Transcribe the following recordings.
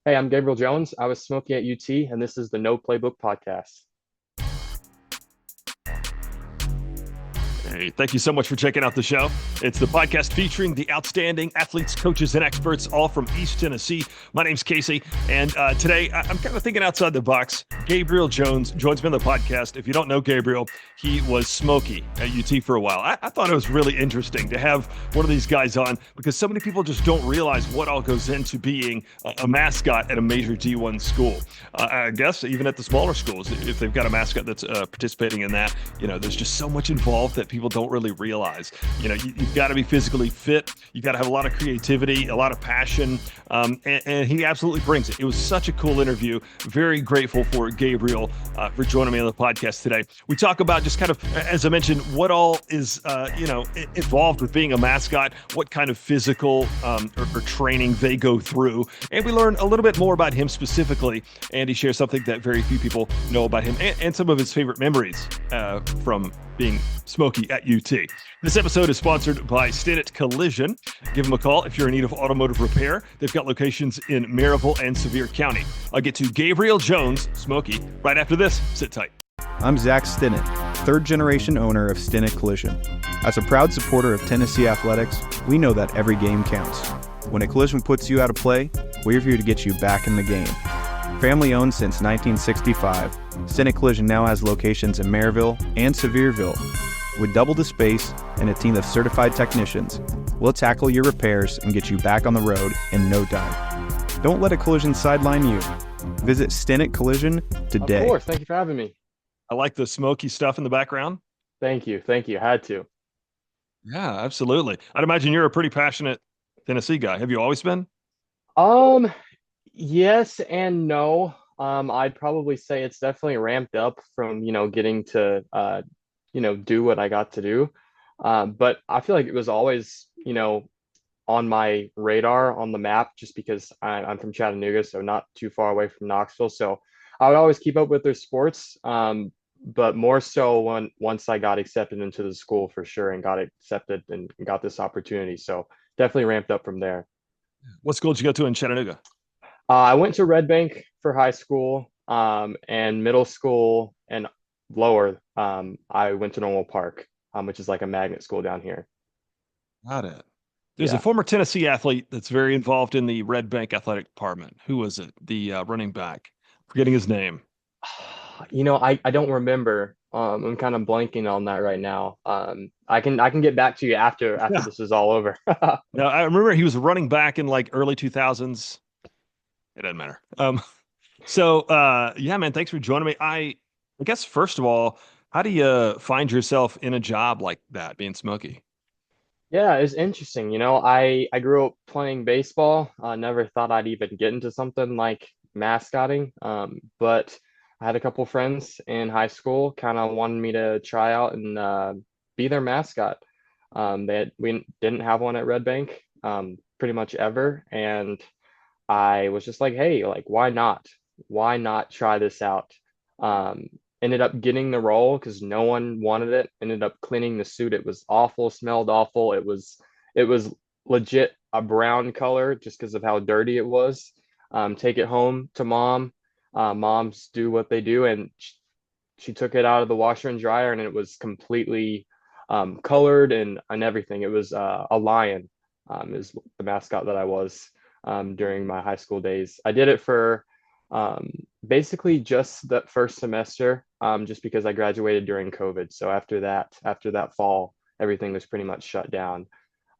Hey, I'm Gabriel Jones. I was Smokey at UT, and this is the No Playbook Podcast. Hey, thank you so much for checking out the show. It's the podcast featuring the outstanding athletes, coaches, and experts, all from East Tennessee. My name's Casey, and today I'm kind of thinking outside the box. Gabriel Jones joins me on the podcast. If you don't know Gabriel, he was Smokey at UT for a while. I thought it was really interesting to have one of these guys on because so many people just don't realize what all goes into being a mascot at a major D1 school. I guess even at the smaller schools, if they've got a mascot that's participating in that, there's just so much involved that people don't really realize. You've got to be physically fit. You got to have a lot of creativity, a lot of passion, and he absolutely brings it. It was such a cool interview. Very grateful for Gabriel for joining me on the podcast today. We talk about just kind of, as I mentioned, what all is involved with being a mascot, what kind of physical or training they go through, and we learn a little bit more about him specifically. And he shares something that very few people know about him, and some of his favorite memories from being Smokey at UT. This episode is sponsored by Stinnett Collision. Give them a call if you're in need of automotive repair. They've got locations in Maryville and Sevier County. I'll get to Gabriel Jones, Smokey, right after this. Sit tight. I'm Zach Stinnett, third-generation owner of Stinnett Collision. As a proud supporter of Tennessee athletics, we know that every game counts. When a collision puts you out of play, we're here to get you back in the game. Family-owned since 1965, Stinnett Collision now has locations in Maryville and Sevierville. With double the space and a team of certified technicians, we'll tackle your repairs and get you back on the road in no time. Don't let a collision sideline you. Visit Stinnett Collision today. Of course. Thank you for having me. I like the smoky stuff in the background. Thank you. Thank you. Had to. Yeah, absolutely. I'd imagine you're a pretty passionate Tennessee guy. Have you always been? Um, yes and no. I'd probably say it's definitely ramped up from, getting to, do what I got to do. But I feel like it was always, on my radar on the map just because I'm from Chattanooga, so not too far away from Knoxville. So I would always keep up with their sports. But more so once I got accepted into the school for sure and got accepted and got this opportunity. So definitely ramped up from there. What school did you go to in Chattanooga? I went to Red Bank for high school, and middle school and lower. I went to Normal Park, which is like a magnet school down here. Got it. There's a Yeah. former Tennessee athlete that's very involved in the Red Bank athletic department. Who was it? The running back. Forgetting his name. I don't remember. I'm kind of blanking on that right now. I can get back to you after Yeah. this is all over. Now, I remember he was running back in like early 2000s. It doesn't matter. Yeah, man, thanks for joining me. I guess first of all, how do you find yourself in a job like that, being Smokey? Yeah, it's interesting. I grew up playing baseball. I never thought I'd even get into something like mascotting. But I had a couple friends in high school kind of wanted me to try out and be their mascot. We didn't have one at Red Bank pretty much ever, and I was just like, hey, like, why not? Why not try this out? Um, Ended up getting the role because no one wanted it. Ended up cleaning the suit. It was awful, smelled awful. It was legit a brown color just because of how dirty it was. Take it home to mom. Moms do what they do, and she took it out of the washer and dryer, and it was completely colored and everything. It was a lion, is the mascot that I was during my high school days. I did it for um, basically just that first semester, just because I graduated during COVID. So after that fall, everything was pretty much shut down.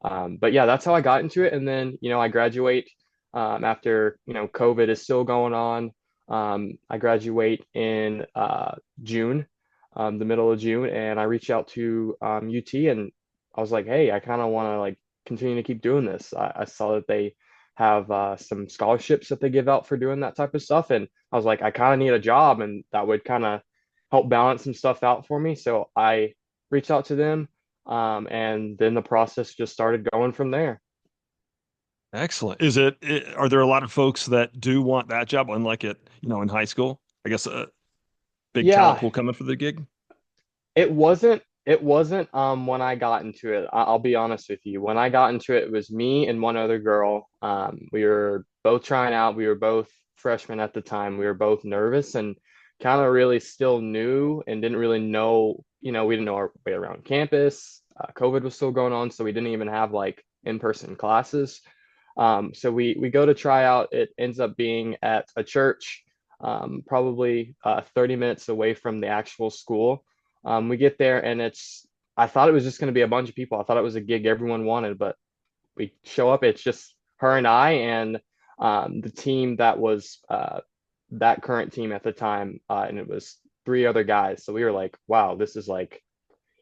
But yeah, that's how I got into it. And then, I graduate after, COVID is still going on. I graduate in June, the middle of June, and I reached out to UT, and I was like, hey, I kind of want to like continue to keep doing this. I saw that they have some scholarships that they give out for doing that type of stuff, and I was like, I kind of need a job, and that would kind of help balance some stuff out for me. So I reached out to them, and then the process just started going from there. Excellent. Are there a lot of folks that do want that job, unlike in high school? I guess a big talent Yeah, pool coming for the gig. it wasn't It wasn't when I got into it. I'll be honest with you. When I got into it, it was me and one other girl. We were both trying out. We were both freshmen at the time. We were both nervous and kind of really still new and didn't really know, we didn't know our way around campus. COVID was still going on, so we didn't even have like in-person classes. So we go to try out. It ends up being at a church, probably 30 minutes away from the actual school. We get there and I thought it was just going to be a bunch of people. I thought it was a gig everyone wanted, but we show up. It's just her and I and the team that was that current team at the time. And it was three other guys. So we were like, wow, this is like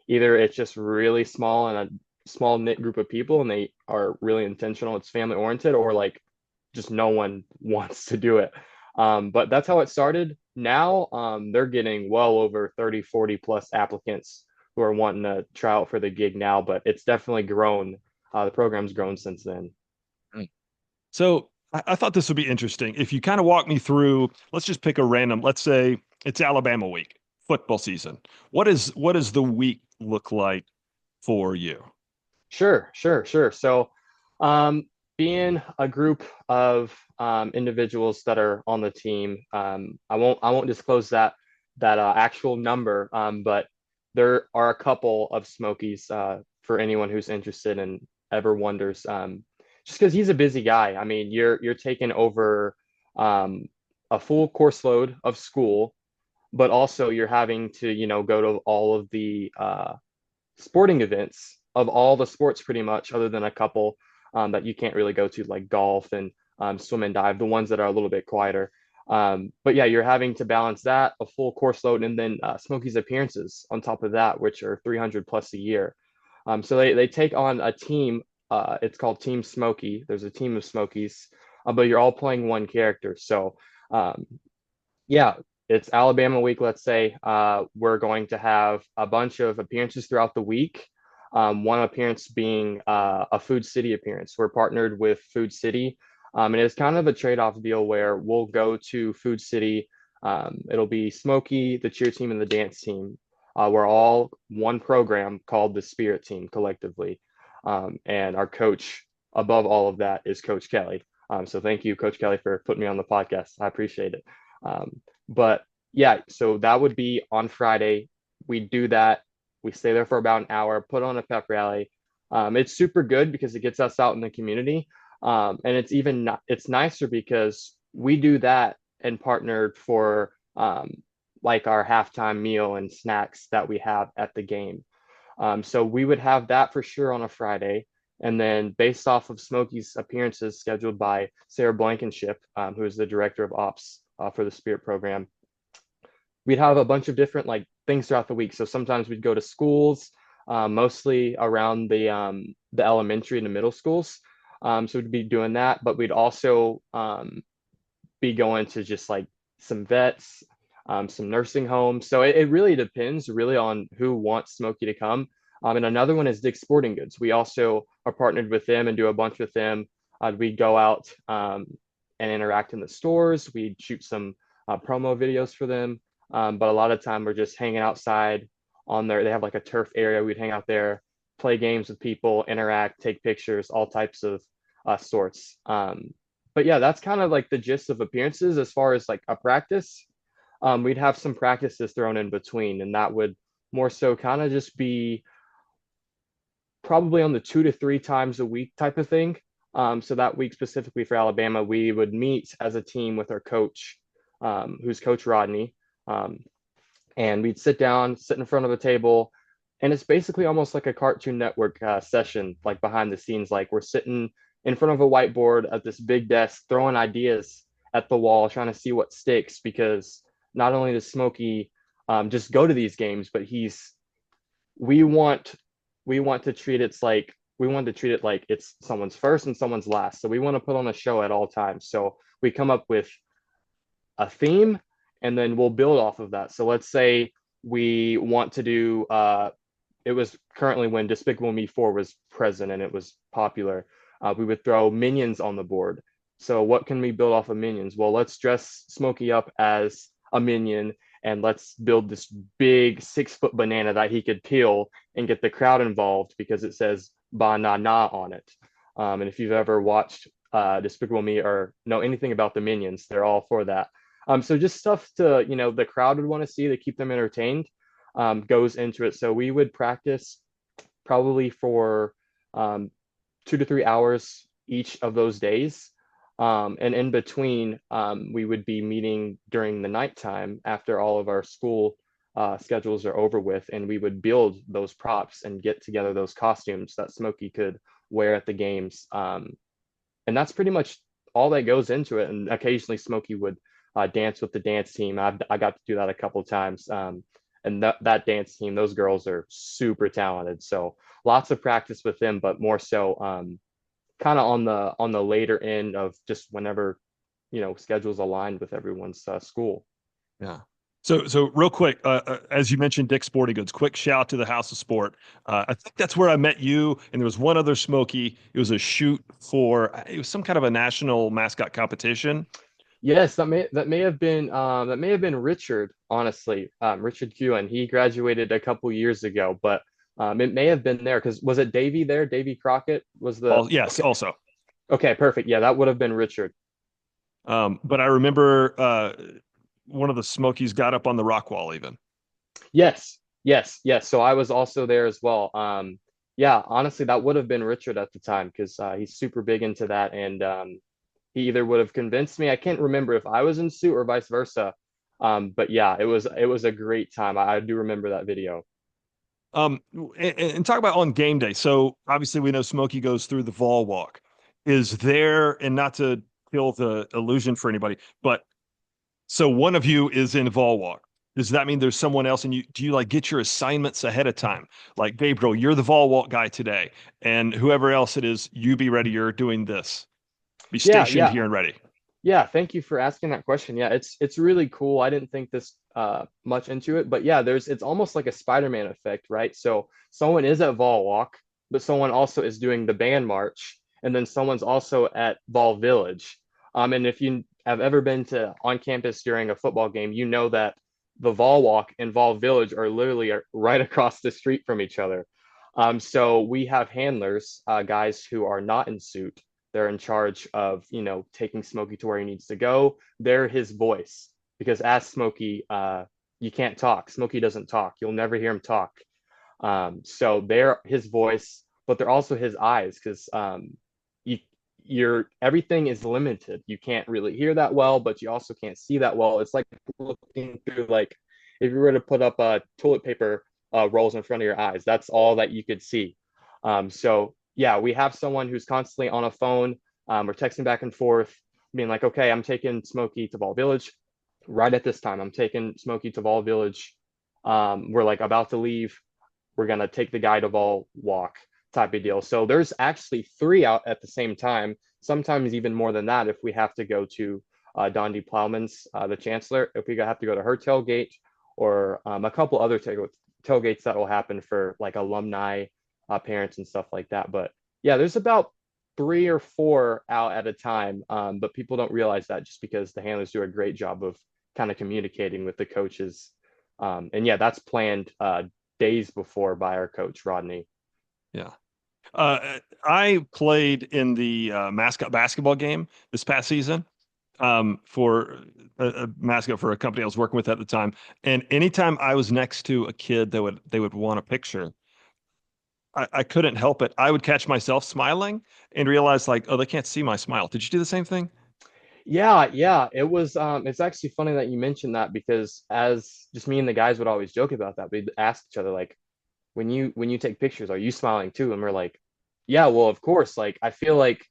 either it's just really small and a small knit group of people and they are really intentional, it's family oriented, or like just no one wants to do it. But that's how it started. Now they're getting well over 30, 40 plus applicants who are wanting to try out for the gig now, but it's definitely grown. The program's grown since then. So I thought this would be interesting. If you kind of walk me through, let's just pick a random, let's say it's Alabama week, football season. What does the week look like for you? Sure. So, being a group of individuals that are on the team, I won't disclose that actual number, but there are a couple of Smokies for anyone who's interested and ever wonders. Just because he's a busy guy. I mean, you're taking over um, a full course load of school, but also you're having to, go to all of the sporting events of all the sports pretty much, other than a couple that you can't really go to, like golf and swim and dive, the ones that are a little bit quieter. But yeah, you're having to balance that, a full course load, and then Smokey's appearances on top of that, which are 300 plus a year. So they take on a team. It's called Team Smokey. There's a team of Smokies, but you're all playing one character. So um, yeah, it's Alabama week, let's say. We're going to have a bunch of appearances throughout the week. One appearance being a Food City appearance. We're partnered with Food City, and it's kind of a trade-off deal where we'll go to Food City. It'll be Smokey, the cheer team, and the dance team. We're all one program called the Spirit Team collectively. And our coach above all of that is Coach Kelly. So thank you, Coach Kelly, for putting me on the podcast. I appreciate it. But yeah, so that would be on Friday. We do that. We stay there for about an hour, put on a pep rally. It's super good because it gets us out in the community. And it's nicer because we do that and partnered for like our halftime meal and snacks that we have at the game. So we would have that for sure on a Friday. And then based off of Smokey's appearances scheduled by Sarah Blankenship, who is the director of ops for the Spirit program, we'd have a bunch of different like things throughout the week. So sometimes we'd go to schools, mostly around the elementary and the middle schools. So we'd be doing that, but we'd also be going to just like some vets, some nursing homes. So it really depends really on who wants Smokey to come. And another one is Dick's Sporting Goods. We also are partnered with them and do a bunch with them. We go out and interact in the stores. We shoot some promo videos for them. But a lot of time we're just hanging outside on they have like a turf area. We'd hang out there, play games with people, interact, take pictures, all types of sorts. But yeah, that's kind of like the gist of appearances as far as like a practice. We'd have some practices thrown in between, and that would more so kind of just be probably on the 2 to 3 times a week type of thing. So that week specifically for Alabama, we would meet as a team with our coach, who's Coach Rodney, and we'd sit down, sit in front of a table, and it's basically almost like a Cartoon Network session, like behind the scenes. Like we're sitting in front of a whiteboard at this big desk, throwing ideas at the wall, trying to see what sticks. Because not only does Smokey just go to these games, but we want to treat it like it's someone's first and someone's last. So we want to put on a show at all times. So we come up with a theme and then we'll build off of that. So let's say we want to do it was currently when Despicable Me 4 was present and it was popular. We would throw Minions on the board. So what can we build off of Minions? Well, let's dress Smokey up as a Minion and let's build this big 6 foot banana that he could peel and get the crowd involved because it says banana on it. And if you've ever watched Despicable Me or know anything about the Minions, they're all for that. So just stuff to, the crowd would want to see to keep them entertained, goes into it. So we would practice probably for 2 to 3 hours each of those days. And in between, we would be meeting during the nighttime after all of our school schedules are over with, and we would build those props and get together those costumes that Smokey could wear at the games. And that's pretty much all that goes into it. And occasionally Smokey would dance with the dance team. I got to do that a couple of times. And that dance team, those girls are super talented. So lots of practice with them, but more so kind of on the later end of just whenever schedules aligned with everyone's school. Yeah. So real quick, as you mentioned, Dick's Sporting Goods, quick shout out to the House of Sport. I think that's where I met you, and there was one other Smokey. It was a shoot for, it was some kind of a national mascot competition. Yes, that may have been Richard, honestly, Richard Kewen. He graduated a couple years ago, but it may have been there because was it Davy there? Davy Crockett was the Yes, okay. also. Okay, perfect. Yeah, that would have been Richard. But I remember one of the Smokies got up on the rock wall even. Yes, yes, yes. So I was also there as well. Yeah, honestly, that would have been Richard at the time because he's super big into that, and he either would have convinced me. I can't remember if I was in suit or vice versa. But yeah, it was a great time. I do remember that video. And talk about on game day. So obviously we know Smokey goes through the Vol walk. Is there, and not to kill the illusion for anybody, but so one of you is in Vol walk. Does that mean there's someone else? And do you like get your assignments ahead of time? Like Gabriel, you're the Vol walk guy today, and whoever else it is, you be ready. You're doing this. Be Yeah, stationed yeah. here and ready. Yeah, thank you for asking that question. Yeah, it's really cool. I didn't think this much into it, but yeah, it's almost like a Spider-Man effect, right? So someone is at Vol Walk, but someone also is doing the band march, and then someone's also at Vol Village. And if you have ever been to on campus during a football game, you know that the Vol Walk and Vol Village are literally right across the street from each other. So we have handlers, guys who are not in suit. They're in charge of, taking Smokey to where he needs to go. They're his voice because as Smokey, you can't talk. Smokey doesn't talk. You'll never hear him talk. So they're his voice, but they're also his eyes because you, everything is limited. You can't really hear that well, but you also can't see that well. It's like looking through like if you were to put up toilet paper rolls in front of your eyes. That's all that you could see. So yeah, we have someone who's constantly on a phone. We're texting back and forth, being like, okay, I'm taking Smokey to Vol Village right at this time. I'm taking Smokey to Vol Village. We're like about to leave. We're gonna take the guy to Vol Walk type of deal. So there's actually 3 out at the same time, sometimes even more than that if we have to go to Dondi Plowman's, the chancellor, if we have to go to her tailgate or a couple other tailgates that will happen for like alumni, parents and stuff like that. But yeah, there's about 3 or 4 out at a time. But people don't realize that just because the handlers do a great job of kind of communicating with the coaches. And yeah, that's planned days before by our coach, Rodney. Yeah. I played in the mascot basketball game this past season for a mascot for a company I was working with at the time. And anytime I was next to a kid that they would want a picture, I couldn't help it. I would catch myself smiling and realize like, oh, they can't see my smile. Did you do the same thing? Yeah, yeah. It's actually funny that you mentioned that because as just me and the guys would always joke about that. We'd ask each other like, when you take pictures, are you smiling too? And we're like, yeah, well, of course. Like I feel like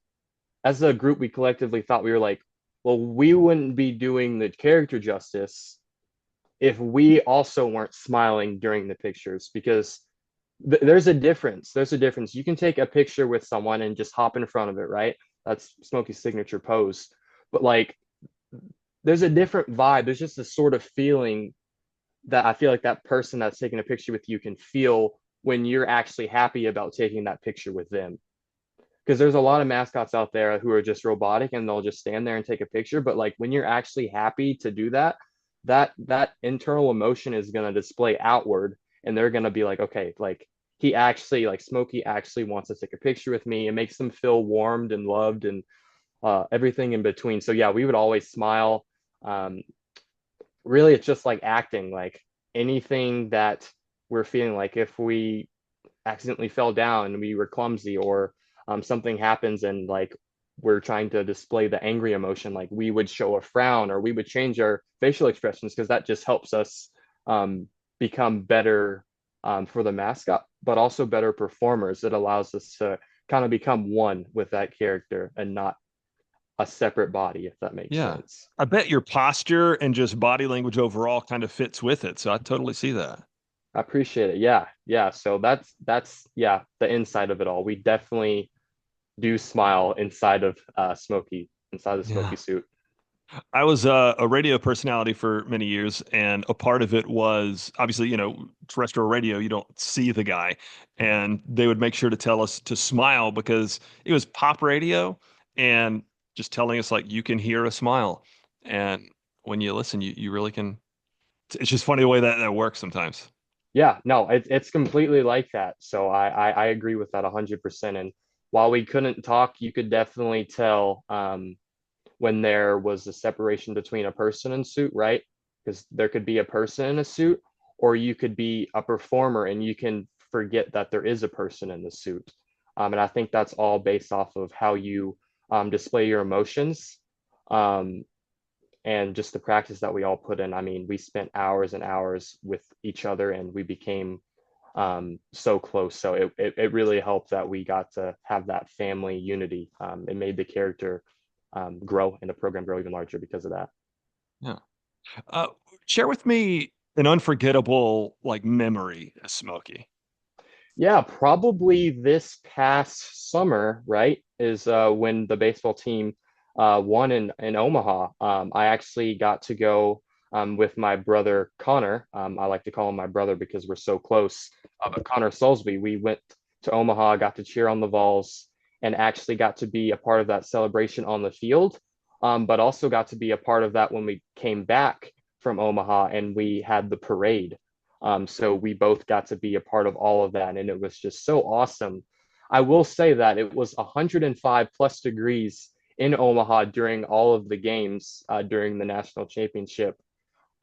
as a group, we collectively thought we were like, well, we wouldn't be doing the character justice if we also weren't smiling during the pictures because there's a difference. There's a difference. You can take a picture with someone and just hop in front of it, right? That's Smokey's signature pose. But like, there's a different vibe. There's just a sort of feeling that I feel like that person that's taking a picture with you can feel when you're actually happy about taking that picture with them. Because there's a lot of mascots out there who are just robotic and they'll just stand there and take a picture. But like when you're actually happy to do that, that internal emotion is going to display outward, and they're going to be like, okay, like he actually, like Smokey actually wants to take a picture with me. It makes them feel warmed and loved, and everything in between. So yeah, we would always smile. Um, Really, it's just like acting, like anything that we're feeling, like if we accidentally fell down and we were clumsy, or something happens and like we're trying to display the angry emotion, like we would show a frown or we would change our facial expressions, because that just helps us um, become better for the mascot, but also better performers. It allows us to kind of become one with that character and not a separate body, if that makes Yeah. sense. I bet your posture and just body language overall kind of fits with it. So I totally see that. I appreciate it. Yeah, yeah. So that's yeah, the inside of it all. We definitely do smile inside of Smokey, inside the Yeah. Smokey suit. I was a radio personality for many years, and a part of it was obviously, terrestrial radio, you don't see the guy. And they would make sure to tell us to smile because it was pop radio and just telling us, like, you can hear a smile. And when you listen, you really can. It's just funny the way that works sometimes. Yeah, no, it's completely like that. So I agree with that 100%. And while we couldn't talk, you could definitely tell when there was a separation between a person in suit, right? Because there could be a person in a suit, or you could be a performer and you can forget that there is a person in the suit. And I think that's all based off of how you display your emotions, um, and just the practice that we all put in. I mean, we spent hours and hours with each other and we became so close. So it really helped that we got to have that family unity. It made the character grow and the program grow even larger because of that. Yeah. Uh, Share with me an unforgettable like memory of Smokey. Yeah, probably this past summer, right, is when the baseball team won in Omaha. I actually got to go with my brother Connor. I like to call him my brother because we're so close. But Connor Soulsby, we went to Omaha, got to cheer on the Vols, and actually got to be a part of that celebration on the field. But also got to be a part of that when we came back from Omaha and we had the parade. So we both got to be a part of all of that, and it was just so awesome. I will say that it was 105 plus degrees in Omaha during all of the games during the national championship,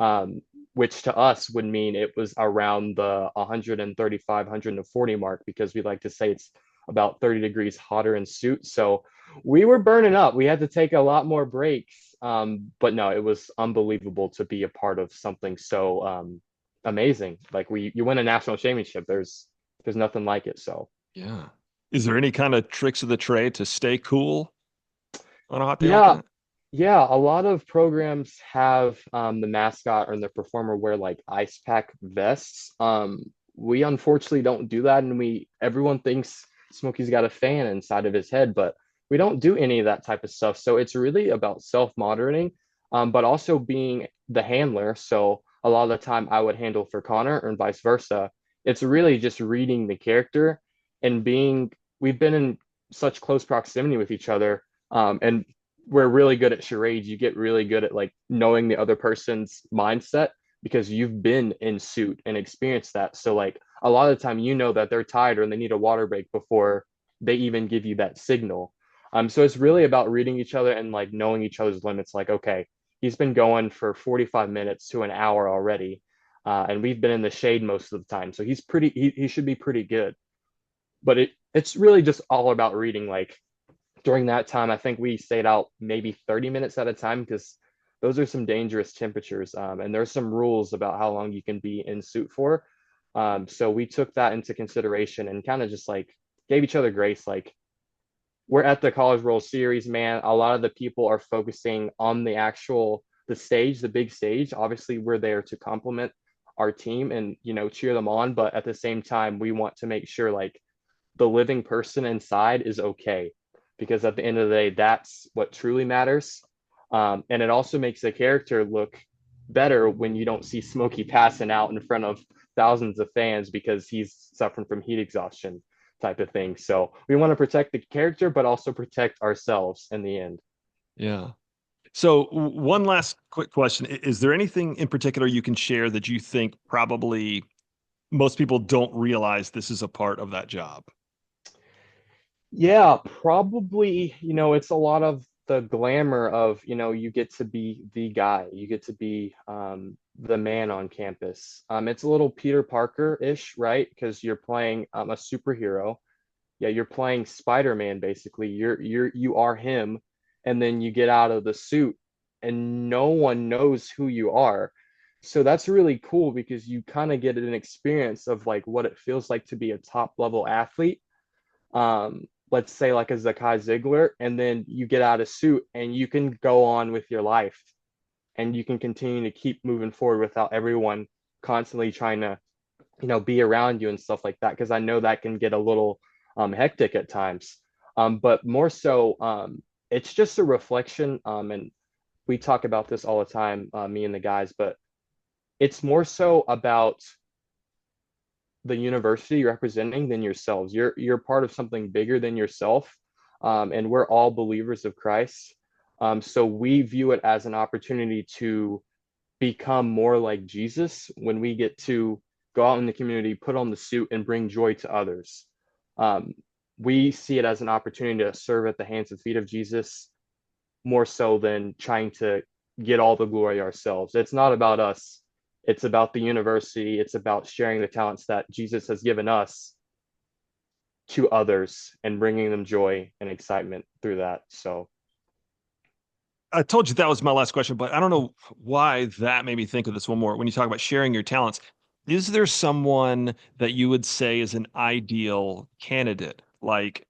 um, which to us would mean it was around the 135, 140 mark, because we like to say it's about 30 degrees hotter in suit. So we were burning up. We had to take a lot more breaks. But no, it was unbelievable to be a part of something so amazing. Like you win a national championship. There's nothing like it. So Yeah. Is there any kind of tricks of the trade to stay cool on a hot day like yeah, that? yeah, a lot of programs have the mascot or the performer wear like ice pack vests. We unfortunately don't do that, and we everyone thinks Smokey's got a fan inside of his head, but we don't do any of that type of stuff. So it's really about self-monitoring, but also being the handler. So a lot of the time I would handle for Connor and vice versa. It's really just reading the character and being. We've been in such close proximity with each other, and we're really good at charades. You get really good at like knowing the other person's mindset because you've been in suit and experienced that. So like a lot of the time, you know that they're tired and they need a water break before they even give you that signal. So it's really about reading each other and like knowing each other's limits. Like, okay, he's been going for 45 minutes to an hour already. And we've been in the shade most of the time. So he should be pretty good. But it's really just all about reading. Like during that time, I think we stayed out maybe 30 minutes at a time because those are some dangerous temperatures. And there's some rules about how long you can be in suit for. So we took that into consideration and kind of just like gave each other grace. Like we're at the College World Series, man. A lot of the people are focusing on the stage, the big stage. Obviously, we're there to complement our team and cheer them on, but at the same time, we want to make sure like the living person inside is okay, because at the end of the day, that's what truly matters. And it also makes the character look better when you don't see Smokey passing out in front of thousands of fans because he's suffering from heat exhaustion type of thing. So we want to protect the character, but also protect ourselves in the end. Yeah. So one last quick question. Is there anything in particular you can share that you think probably most people don't realize this is a part of that job? Yeah, probably, it's a lot of the glamour of, you get to be the guy, you get to be the man on campus. It's a little Peter Parker-ish, right? Because you're playing a superhero. Yeah, you're playing Spider-Man basically. You are him, and then you get out of the suit and no one knows who you are. So that's really cool because you kind of get an experience of like what it feels like to be a top level athlete, let's say like a Zakai Ziegler, and then you get out of suit and you can go on with your life and you can continue to keep moving forward without everyone constantly trying to, be around you and stuff like that. Because I know that can get a little hectic at times. But more so, it's just a reflection. And we talk about this all the time, me and the guys, but it's more so about the university representing than yourselves. You're part of something bigger than yourself, and we're all believers of Christ. So we view it as an opportunity to become more like Jesus when we get to go out in the community, put on the suit, and bring joy to others. Um, we see it as an opportunity to serve at the hands and feet of Jesus more so than trying to get all the glory ourselves. It's not about us. It's about the university. It's about sharing the talents that Jesus has given us to others and bringing them joy and excitement through that. So, I told you that was my last question, but I don't know why that made me think of this one more. When you talk about sharing your talents, is there someone that you would say is an ideal candidate, like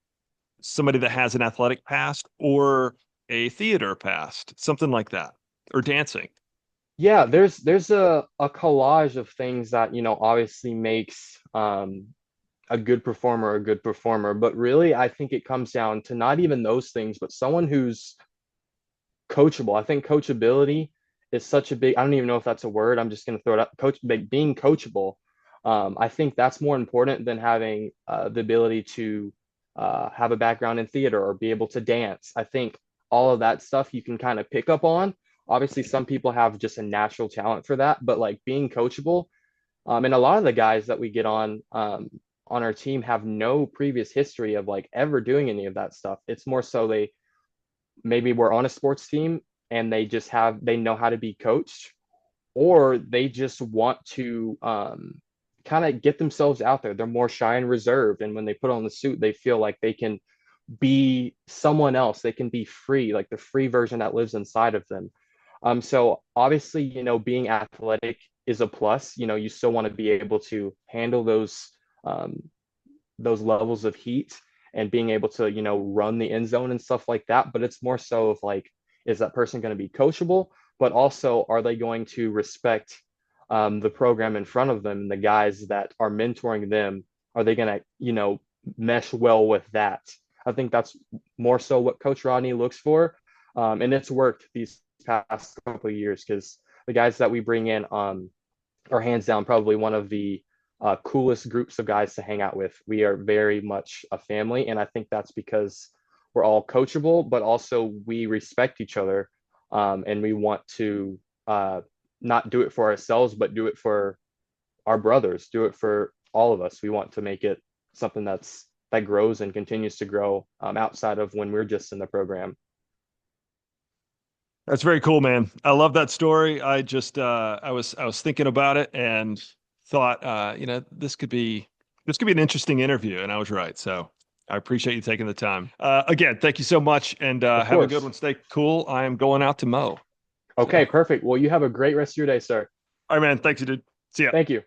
somebody that has an athletic past or a theater past, something like that, or dancing? yeah, there's a collage of things that, obviously makes a good performer, but really I think it comes down to not even those things, but someone who's coachable. I think coachability is such a big, I don't even know if that's a word. I'm just going to throw it up. Coach, like being coachable. I think that's more important than having the ability to have a background in theater or be able to dance. I think all of that stuff you can kind of pick up on. Obviously, some people have just a natural talent for that, but like being coachable, and a lot of the guys that we get on our team have no previous history of like ever doing any of that stuff. It's more so they maybe were on a sports team and they know how to be coached, or they just want to kind of get themselves out there. They're more shy and reserved, and when they put on the suit they feel like they can be someone else. They can be free, like the free version that lives inside of them. So obviously, being athletic is a plus. You still want to be able to handle um, those levels of heat and being able to, run the end zone and stuff like that. But it's more so of like, is that person going to be coachable? But also, are they going to respect the program in front of them, the guys that are mentoring them? Are they going to, mesh well with that? I think that's more so what Coach Rodney looks for. And it's worked these past couple of years because the guys that we bring in are hands down probably one of the coolest groups of guys to hang out with. We are very much a family, and I think that's because we're all coachable, but also we respect each other, and we want to not do it for ourselves, but do it for our brothers, do it for all of us. We want to make it something that grows and continues to grow outside of when we're just in the program. That's very cool, man. I love that story. I was thinking about it and thought, this could be an interesting interview, and I was right. So I appreciate you taking the time. Again, thank you so much, and Of have a good one. course. Stay cool. I am going out to mow. So, Okay, perfect. Well, you have a great rest of your day, sir. all right, man. Thanks, you dude. See ya. Thank you.